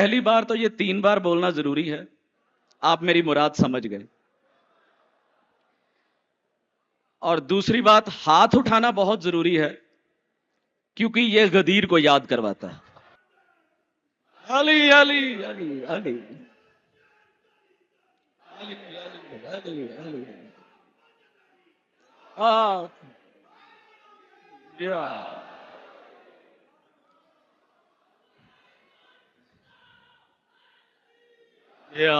पहली बार तो ये 3 बार बोलना जरूरी है, आप मेरी मुराद समझ गए। और दूसरी बात, हाथ उठाना बहुत जरूरी है, क्योंकि ये गदीर को याद करवाता है। अली अली अली अली अली अली अली हाँ या या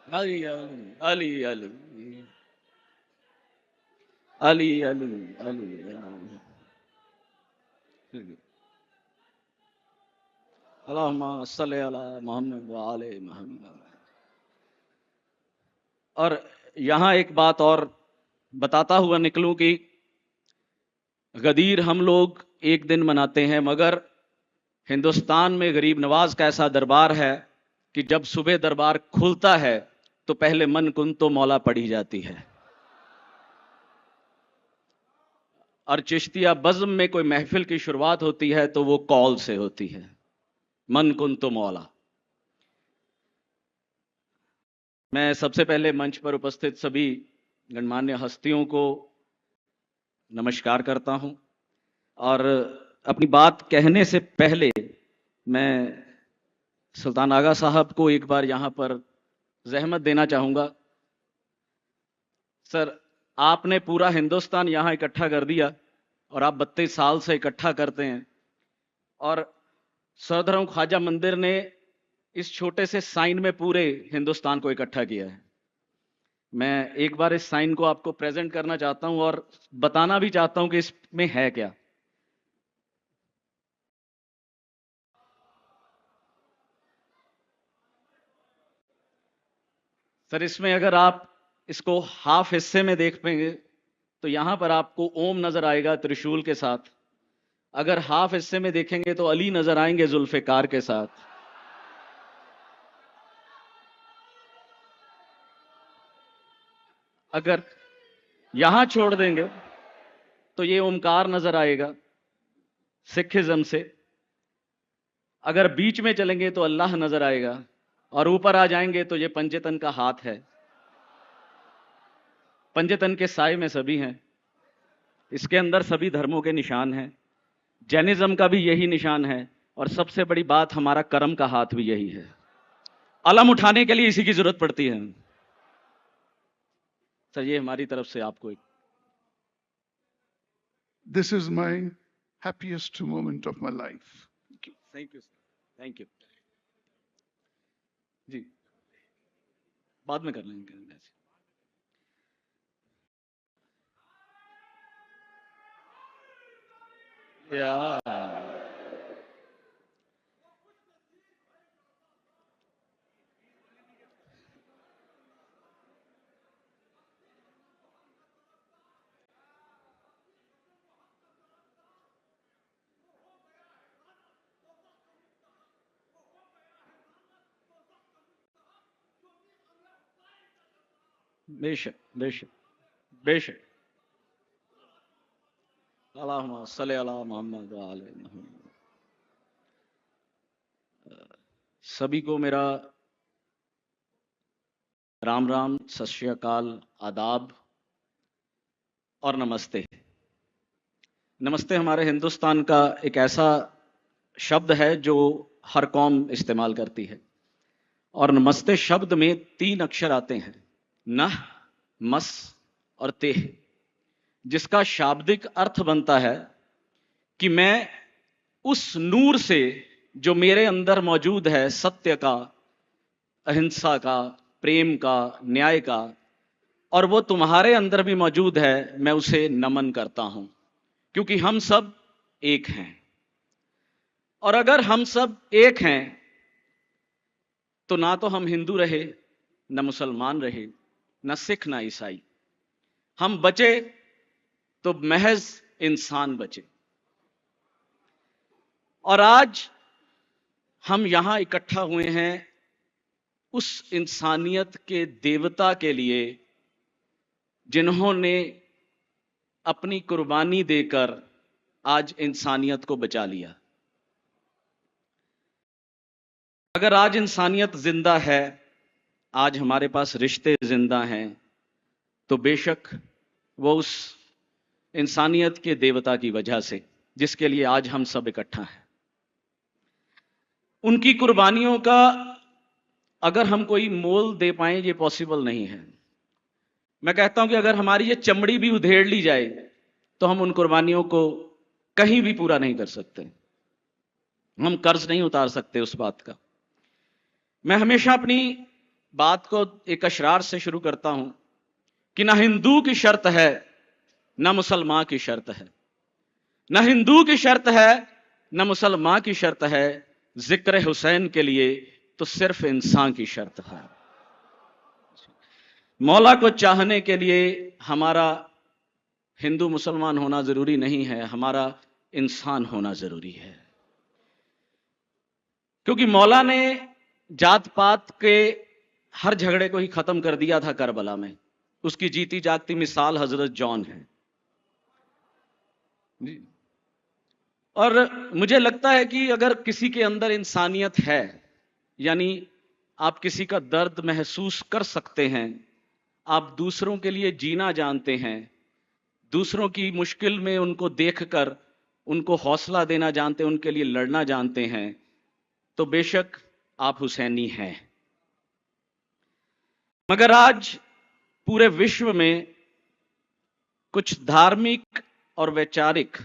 अली अली अली अली अली अली अली अल्लाहुम्मा सल्ली अला मोहम्मद व आले मोहम्मद। और यहां एक बात और बताता हुआ निकलूं कि गदीर हम लोग एक दिन मनाते हैं, मगर हिंदुस्तान में गरीब नवाज का ऐसा दरबार है कि जब सुबह दरबार खुलता है तो पहले मन कुन तो मौला पढ़ी जाती है। और चिश्तिया बज़्म में कोई महफिल की शुरुआत होती है तो वो कौल से होती है, मन कुन तो मौला। मैं सबसे पहले मंच पर उपस्थित सभी गणमान्य हस्तियों को नमस्कार करता हूं, और अपनी बात कहने से पहले मैं सुल्तान आगा साहब को एक बार यहां पर जहमत देना चाहूंगा। सर, आपने पूरा हिंदुस्तान यहां इकट्ठा कर दिया और आप 32 साल से इकट्ठा करते हैं, और सरधर्म ख्वाजा मंदिर ने इस छोटे से साइन में पूरे हिंदुस्तान को इकट्ठा किया है। मैं एक बार इस साइन को आपको प्रेजेंट करना चाहता हूं और बताना भी चाहता हूं कि इसमें है क्या। सर, इसमें अगर आप इसको हाफ हिस्से में देख पाएंगे तो यहां पर आपको ओम नजर आएगा त्रिशूल के साथ। अगर हाफ हिस्से में देखेंगे तो अली नजर आएंगे जुल्फिकार के साथ। अगर यहां छोड़ देंगे तो ये ओमकार नजर आएगा सिखिज्म से। अगर बीच में चलेंगे तो अल्लाह नजर आएगा, और ऊपर आ जाएंगे तो ये पंचतन का हाथ है। पंचतन के साए में सभी हैं, इसके अंदर सभी धर्मों के निशान हैं। जैनिज्म का भी यही निशान है, और सबसे बड़ी बात, हमारा कर्म का हाथ भी यही है। अलम उठाने के लिए इसी की जरूरत पड़ती है। सर, ये हमारी तरफ से आपको एक This is my happiest moment of my life. Thank you sir, thank you ji. बाद में कर लेंगे। या बेशक बेशक बेशक। अल्लाहुम्मा सल्ली अला मोहम्मद व आले मोहम्मद। सभी को मेरा राम राम, सत श्री अकाल, आदाब और नमस्ते। नमस्ते हमारे हिंदुस्तान का एक ऐसा शब्द है जो हर कौम इस्तेमाल करती है, और नमस्ते शब्द में 3 अक्षर आते हैं, नह, मस और तेह, जिसका शाब्दिक अर्थ बनता है कि मैं उस नूर से जो मेरे अंदर मौजूद है, सत्य का, अहिंसा का, प्रेम का, न्याय का, और वो तुम्हारे अंदर भी मौजूद है, मैं उसे नमन करता हूं, क्योंकि हम सब एक हैं। और अगर हम सब एक हैं तो ना तो हम हिंदू रहे, न मुसलमान रहे, न सिख, न ईसाई। हम बचे तो महज इंसान बचे। और आज हम यहां इकट्ठा हुए हैं उस इंसानियत के देवता के लिए जिन्होंने अपनी कुर्बानी देकर आज इंसानियत को बचा लिया। अगर आज इंसानियत जिंदा है, आज हमारे पास रिश्ते जिंदा हैं, तो बेशक वो उस इंसानियत के देवता की वजह से जिसके लिए आज हम सब इकट्ठा हैं। उनकी कुर्बानियों का अगर हम कोई मोल दे पाएं, ये पॉसिबल नहीं है। मैं कहता हूं कि अगर हमारी ये चमड़ी भी उधेड़ ली जाए तो हम उन कुर्बानियों को कहीं भी पूरा नहीं कर सकते। हम कर्ज नहीं उतार सकते उस बात का। मैं हमेशा अपनी बात को एक अशरार से शुरू करता हूं कि ना हिंदू की शर्त है, ना मुसलमान की शर्त है। ना हिंदू की शर्त है, ना मुसलमान की शर्त है। जिक्र हुसैन के लिए तो सिर्फ इंसान की शर्त है। मौला को चाहने के लिए हमारा हिंदू मुसलमान होना जरूरी नहीं है, हमारा इंसान होना जरूरी है। क्योंकि मौला ने जात पात के हर झगड़े को ही खत्म कर दिया था करबला में। उसकी जीती जागती मिसाल हजरत जॉन है जी। और मुझे लगता है कि अगर किसी के अंदर इंसानियत है, यानी आप किसी का दर्द महसूस कर सकते हैं, आप दूसरों के लिए जीना जानते हैं, दूसरों की मुश्किल में उनको देखकर उनको हौसला देना जानते हैं, उनके लिए लड़ना जानते हैं, तो बेशक आप हुसैनी हैं। मगर आज पूरे विश्व में कुछ धार्मिक और वैचारिक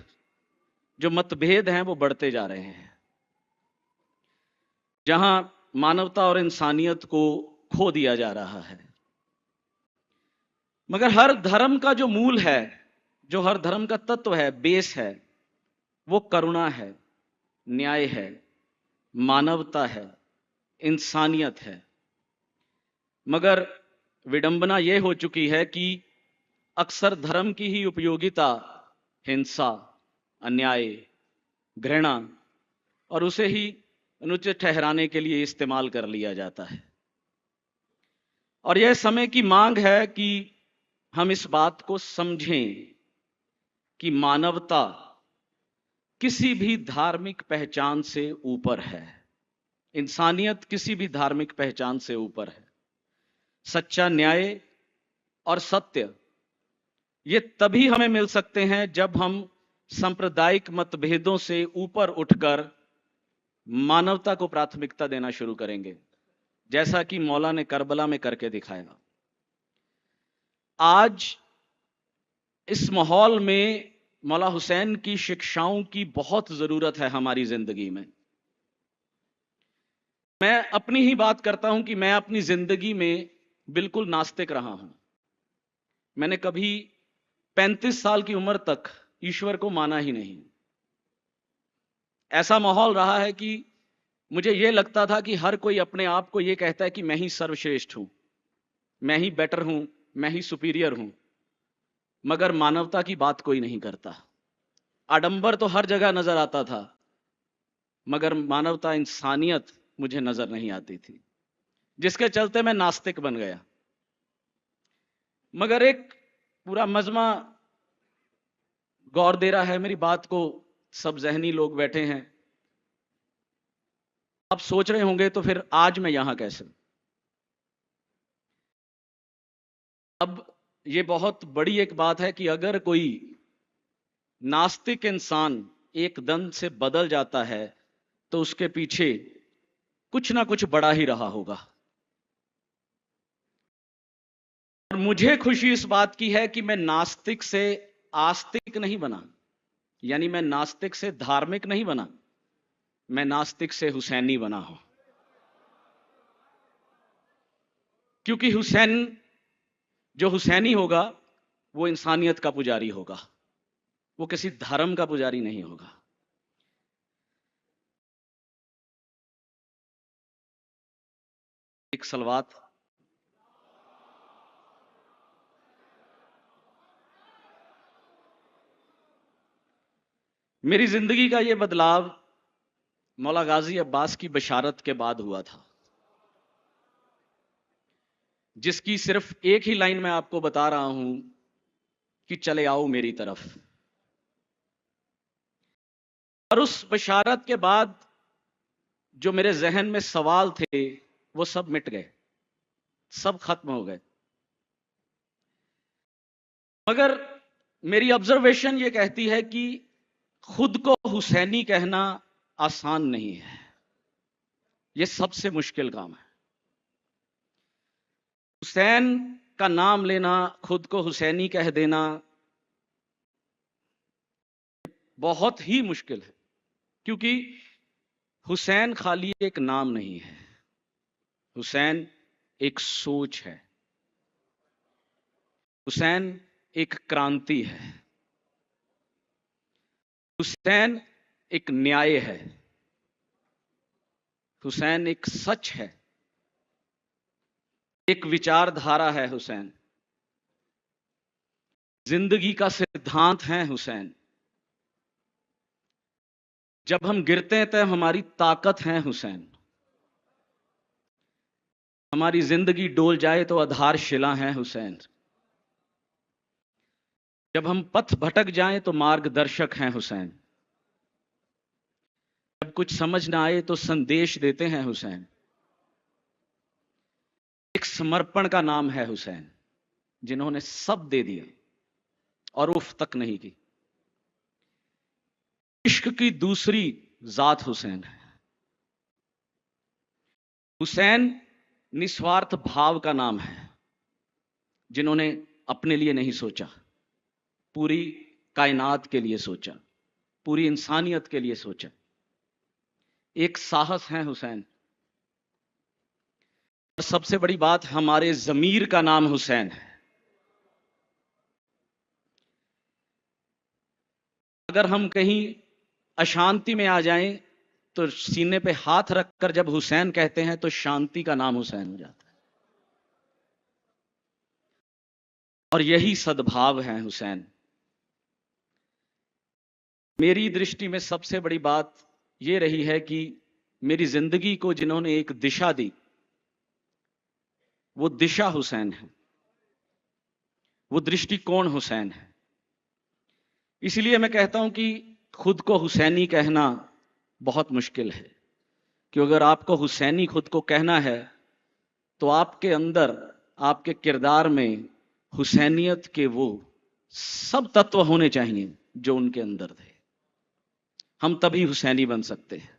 जो मतभेद हैं वो बढ़ते जा रहे हैं, जहां मानवता और इंसानियत को खो दिया जा रहा है। मगर हर धर्म का जो मूल है, जो हर धर्म का तत्व है, बेस है, वो करुणा है, न्याय है, मानवता है, इंसानियत है। मगर विडंबना यह हो चुकी है कि अक्सर धर्म की ही उपयोगिता हिंसा, अन्याय, घृणा और उसे ही अनुचित ठहराने के लिए इस्तेमाल कर लिया जाता है। और यह समय की मांग है कि हम इस बात को समझें कि मानवता किसी भी धार्मिक पहचान से ऊपर है। इंसानियत किसी भी धार्मिक पहचान से ऊपर है। सच्चा न्याय और सत्य ये तभी हमें मिल सकते हैं जब हम सांप्रदायिक मतभेदों से ऊपर उठकर मानवता को प्राथमिकता देना शुरू करेंगे, जैसा कि मौला ने करबला में करके दिखाया। आज इस माहौल में मौला हुसैन की शिक्षाओं की बहुत जरूरत है हमारी जिंदगी में। मैं अपनी ही बात करता हूं कि मैं अपनी जिंदगी में बिल्कुल नास्तिक रहा हूं। मैंने कभी 35 साल की उम्र तक ईश्वर को माना ही नहीं। ऐसा माहौल रहा है कि मुझे यह लगता था कि हर कोई अपने आप को यह कहता है कि मैं ही सर्वश्रेष्ठ हूं, मैं ही बेटर हूं, मैं ही सुपीरियर हूं, मगर मानवता की बात कोई नहीं करता। आडंबर तो हर जगह नजर आता था, मगर मानवता, इंसानियत मुझे नजर नहीं आती थी, जिसके चलते मैं नास्तिक बन गया। मगर एक पूरा मजमा गौर दे रहा है मेरी बात को, सब जहनी लोग बैठे हैं। आप सोच रहे होंगे तो फिर आज मैं यहां कैसे? अब ये बहुत बड़ी एक बात है कि अगर कोई नास्तिक इंसान एक दम से बदल जाता है तो उसके पीछे कुछ ना कुछ बड़ा ही रहा होगा। और मुझे खुशी इस बात की है कि मैं नास्तिक से आस्तिक नहीं बना, यानी मैं नास्तिक से धार्मिक नहीं बना, मैं नास्तिक से हुसैनी बना हूं। क्योंकि हुसैन, जो हुसैनी होगा वो इंसानियत का पुजारी होगा, वो किसी धर्म का पुजारी नहीं होगा। एक सलवात। मेरी जिंदगी का यह बदलाव मौला गाजी अब्बास की बशारत के बाद हुआ था, जिसकी सिर्फ एक ही लाइन मैं आपको बता रहा हूं कि चले आओ मेरी तरफ। और उस बशारत के बाद जो मेरे जहन में सवाल थे वो सब मिट गए, सब खत्म हो गए। मगर मेरी ऑब्जर्वेशन ये कहती है कि खुद को हुसैनी कहना आसान नहीं है, ये सबसे मुश्किल काम है। हुसैन का नाम लेना, खुद को हुसैनी कह देना बहुत ही मुश्किल है, क्योंकि हुसैन खाली एक नाम नहीं है, हुसैन एक सोच है, हुसैन एक क्रांति है, हुसैन एक न्याय है, हुसैन एक सच है, एक विचारधारा है। हुसैन जिंदगी का सिद्धांत है। हुसैन जब हम गिरते हैं तब हमारी ताकत है। हुसैन हमारी जिंदगी डोल जाए तो आधारशिला है। हुसैन जब हम पथ भटक जाएं तो मार्गदर्शक हैं। हुसैन जब कुछ समझ ना आए तो संदेश देते हैं। हुसैन एक समर्पण का नाम है हुसैन, जिन्होंने सब दे दिया और उफ तक नहीं की। इश्क की दूसरी जात हुसैन है। हुसैन निस्वार्थ भाव का नाम है, जिन्होंने अपने लिए नहीं सोचा, पूरी कायनात के लिए सोचा, पूरी इंसानियत के लिए सोचा। एक साहस है हुसैन। और सबसे बड़ी बात, हमारे जमीर का नाम हुसैन है। अगर हम कहीं अशांति में आ जाएं तो सीने पे हाथ रखकर जब हुसैन कहते हैं तो शांति का नाम हुसैन हो जाता है। और यही सद्भाव है हुसैन। मेरी दृष्टि में सबसे बड़ी बात यह रही है कि मेरी जिंदगी को जिन्होंने एक दिशा दी, वो दिशा हुसैन है, वो दृष्टिकोण हुसैन है। इसलिए मैं कहता हूं कि खुद को हुसैनी कहना बहुत मुश्किल है, कि अगर आपको हुसैनी खुद को कहना है तो आपके अंदर, आपके किरदार में हुसैनियत के वो सब तत्व होने चाहिए जो उनके अंदर थे। हम तभी हुसैनी बन सकते हैं।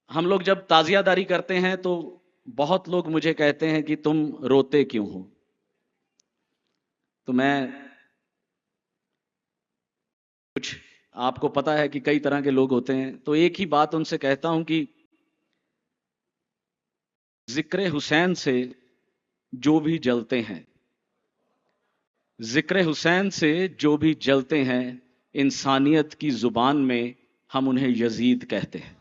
हम लोग जब ताजियादारी करते हैं तो बहुत लोग मुझे कहते हैं कि तुम रोते क्यों हो। तो मैं, कुछ आपको पता है कि कई तरह के लोग होते हैं, तो एक ही बात उनसे कहता हूं कि जिक्र हुसैन से जो भी जलते हैं, जिक्र हुसैन से जो भी जलते हैं, इंसानियत की जुबान में हम उन्हें यजीद कहते हैं।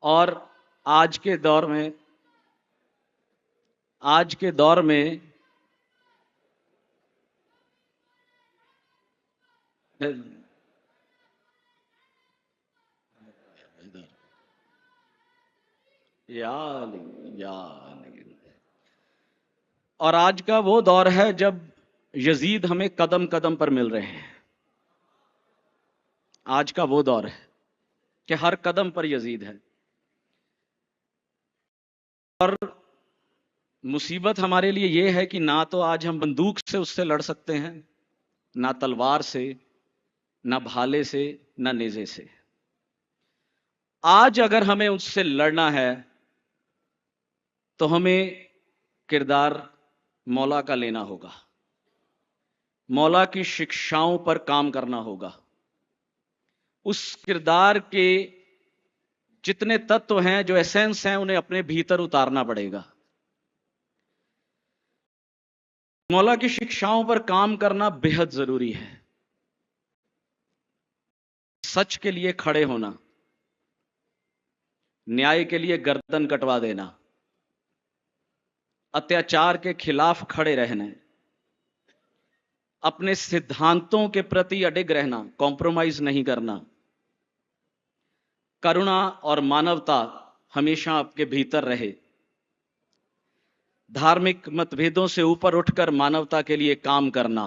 और आज के दौर में, आज के दौर में या या और आज का वो दौर है जब यजीद हमें कदम कदम पर मिल रहे हैं। आज का वो दौर है कि हर कदम पर यजीद है। और मुसीबत हमारे लिए ये है कि ना तो आज हम बंदूक से उससे लड़ सकते हैं, ना तलवार से, ना भाले से, ना नेज़े से। आज अगर हमें उससे लड़ना है तो हमें किरदार मौला का लेना होगा, मौला की शिक्षाओं पर काम करना होगा। उस किरदार के जितने तत्व हैं, जो एसेंस हैं, उन्हें अपने भीतर उतारना पड़ेगा। मौला की शिक्षाओं पर काम करना बेहद जरूरी है। सच के लिए खड़े होना, न्याय के लिए गर्दन कटवा देना, अत्याचार के खिलाफ खड़े रहना, अपने सिद्धांतों के प्रति अडिग रहना, कॉम्प्रोमाइज नहीं करना, करुणा और मानवता हमेशा आपके भीतर रहे, धार्मिक मतभेदों से ऊपर उठकर मानवता के लिए काम करना,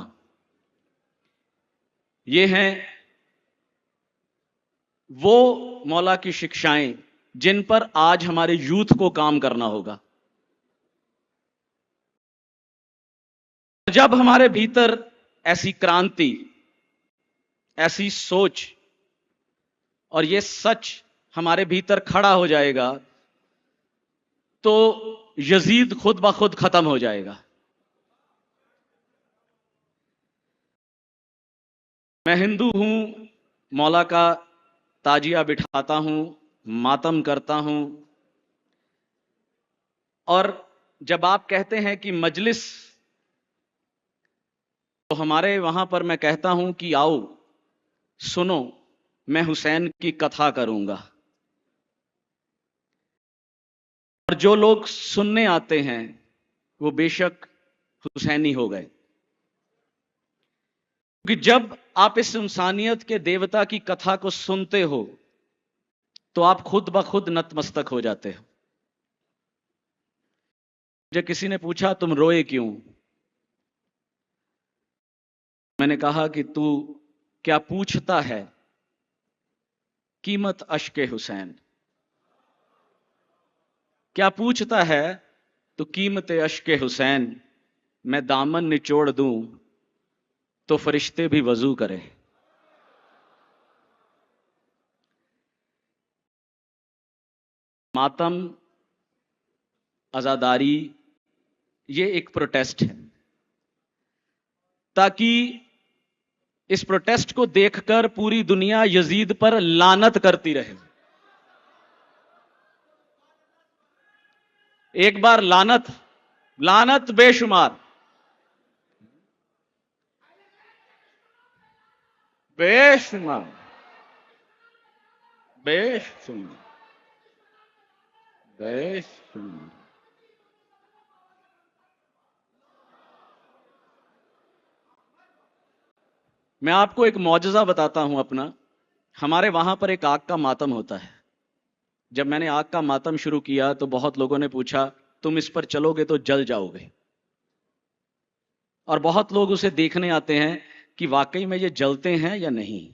ये हैं वो मौला की शिक्षाएं जिन पर आज हमारे यूथ को काम करना होगा। जब हमारे भीतर ऐसी क्रांति, ऐसी सोच और ये सच हमारे भीतर खड़ा हो जाएगा तो यजीद खुद ब खुद खत्म हो जाएगा। मैं हिंदू हूं, मौला का ताजिया बिठाता हूं, मातम करता हूं, और जब आप कहते हैं कि मजलिस, तो हमारे वहां पर मैं कहता हूं कि आओ सुनो, मैं हुसैन की कथा करूंगा। और जो लोग सुनने आते हैं वो बेशक हुसैनी हो गए, क्योंकि जब आप इस इंसानियत के देवता की कथा को सुनते हो तो आप खुद ब खुद नतमस्तक हो जाते हो। मुझे किसी ने पूछा तुम रोए क्यों? मैंने कहा कि तू क्या पूछता है कीमत अश्के हुसैन, क्या पूछता है तो कीमत अश्के हुसैन, मैं दामन निचोड़ दूं तो फरिश्ते भी वजू करें। मातम, आजादारी, ये एक प्रोटेस्ट है, ताकि इस प्रोटेस्ट को देखकर पूरी दुनिया यजीद पर लानत करती रहे। एक बार लानत, लानत बेशुमार, बेशुमार, बेशुमार, बेशुमार। मैं आपको एक मौजज़ा बताता हूं अपना। हमारे वहां पर एक आग का मातम होता है। जब मैंने आग का मातम शुरू किया तो बहुत लोगों ने पूछा तुम इस पर चलोगे तो जल जाओगे, और बहुत लोग उसे देखने आते हैं कि वाकई में ये जलते हैं या नहीं।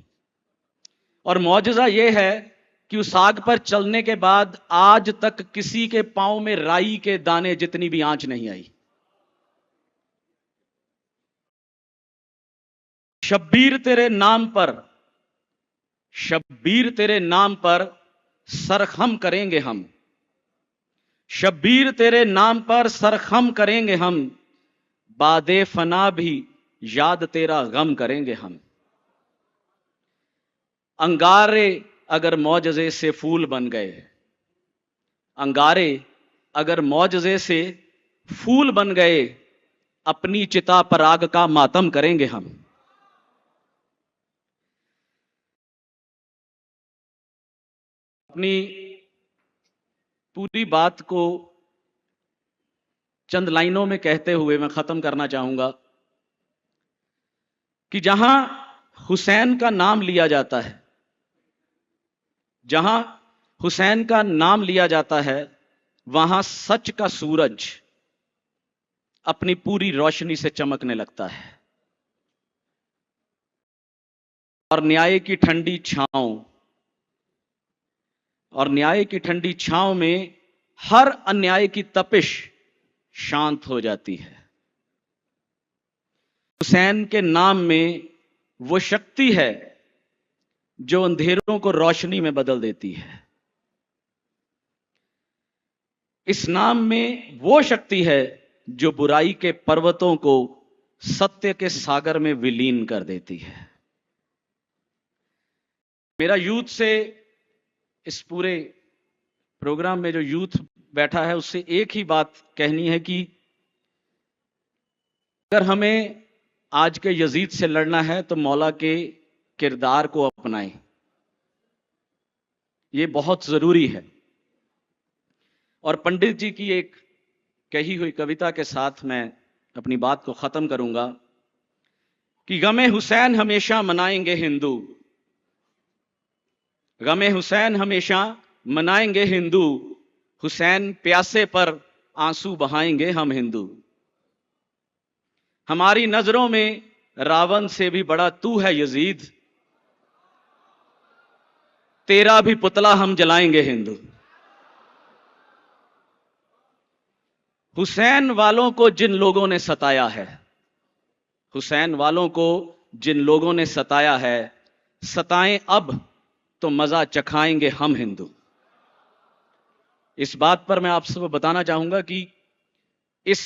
और मौजज़ा ये है कि उस आग पर चलने के बाद आज तक किसी के पांव में राई के दाने जितनी भी आंच नहीं आई। शब्बीर तेरे नाम पर, शब्बीर तेरे नाम पर सरखम करेंगे हम, शब्बीर तेरे नाम पर सरखम करेंगे हम, बादे फना भी याद तेरा गम करेंगे हम। अंगारे अगर मौजज़े से फूल बन गए, अंगारे अगर मौजज़े से फूल बन गए, अपनी चिता पर आग का मातम करेंगे हम। अपनी पूरी बात को चंद लाइनों में कहते हुए मैं खत्म करना चाहूंगा कि जहां हुसैन का नाम लिया जाता है, जहां हुसैन का नाम लिया जाता है, वहां सच का सूरज अपनी पूरी रोशनी से चमकने लगता है, और न्याय की ठंडी छांव, और न्याय की ठंडी छांव में हर अन्याय की तपिश शांत हो जाती है। हुसैन के नाम में वो शक्ति है जो अंधेरों को रोशनी में बदल देती है। इस नाम में वो शक्ति है जो बुराई के पर्वतों को सत्य के सागर में विलीन कर देती है। मेरा यूथ से, इस पूरे प्रोग्राम में जो यूथ बैठा है उससे एक ही बात कहनी है कि अगर हमें आज के यजीद से लड़ना है तो मौला के किरदार को अपनाएं, ये बहुत जरूरी है। और पंडित जी की एक कही हुई कविता के साथ मैं अपनी बात को खत्म करूंगा कि गमे हुसैन हमेशा मनाएंगे हिंदू, गमे हुसैन हमेशा मनाएंगे हिंदू, हुसैन प्यासे पर आंसू बहाएंगे हम हिंदू। हमारी नजरों में रावण से भी बड़ा तू है यजीद, तेरा भी पुतला हम जलाएंगे हिंदू। हुसैन वालों को जिन लोगों ने सताया है, हुसैन वालों को जिन लोगों ने सताया है, सताएं अब तो मजा चखाएंगे हम हिंदू। इस बात पर मैं आप सबको बताना चाहूंगा कि इस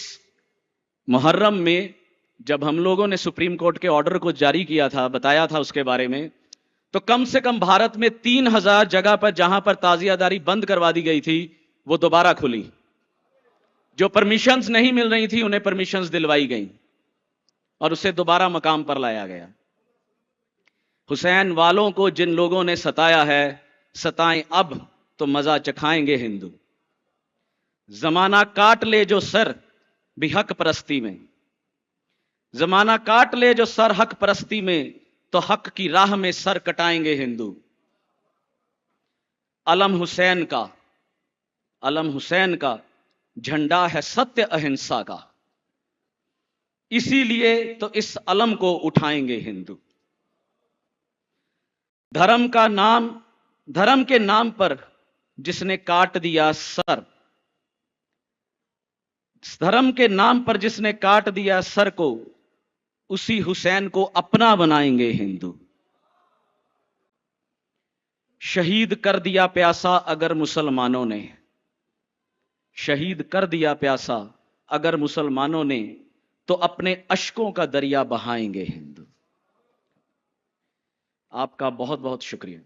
मुहर्रम में जब हम लोगों ने सुप्रीम कोर्ट के ऑर्डर को जारी किया था, बताया था उसके बारे में, तो कम से कम भारत में 3000 जगह पर जहां पर ताजियादारी बंद करवा दी गई थी वो दोबारा खुली। जो परमिशंस नहीं मिल रही थी उन्हें परमिशंस दिलवाई गई और उसे दोबारा मकाम पर लाया गया। हुसैन वालों को जिन लोगों ने सताया है, सताएं अब तो मजा चखाएंगे हिंदू। जमाना काट ले जो सर भी हक परस्ती में, जमाना काट ले जो सर हक परस्ती में, तो हक की राह में सर कटाएंगे हिंदू। अलम हुसैन का, अलम हुसैन का झंडा है सत्य अहिंसा का, इसीलिए तो इस अलम को उठाएंगे हिंदू। धर्म का नाम, धर्म के नाम पर जिसने काट दिया सर, धर्म के नाम पर जिसने काट दिया सर को, उसी हुसैन को अपना बनाएंगे हिंदू। शहीद कर दिया प्यासा अगर मुसलमानों ने, शहीद कर दिया प्यासा अगर मुसलमानों ने, तो अपने अश्कों का दरिया बहाएंगे हिंदू। आपका बहुत बहुत शुक्रिया।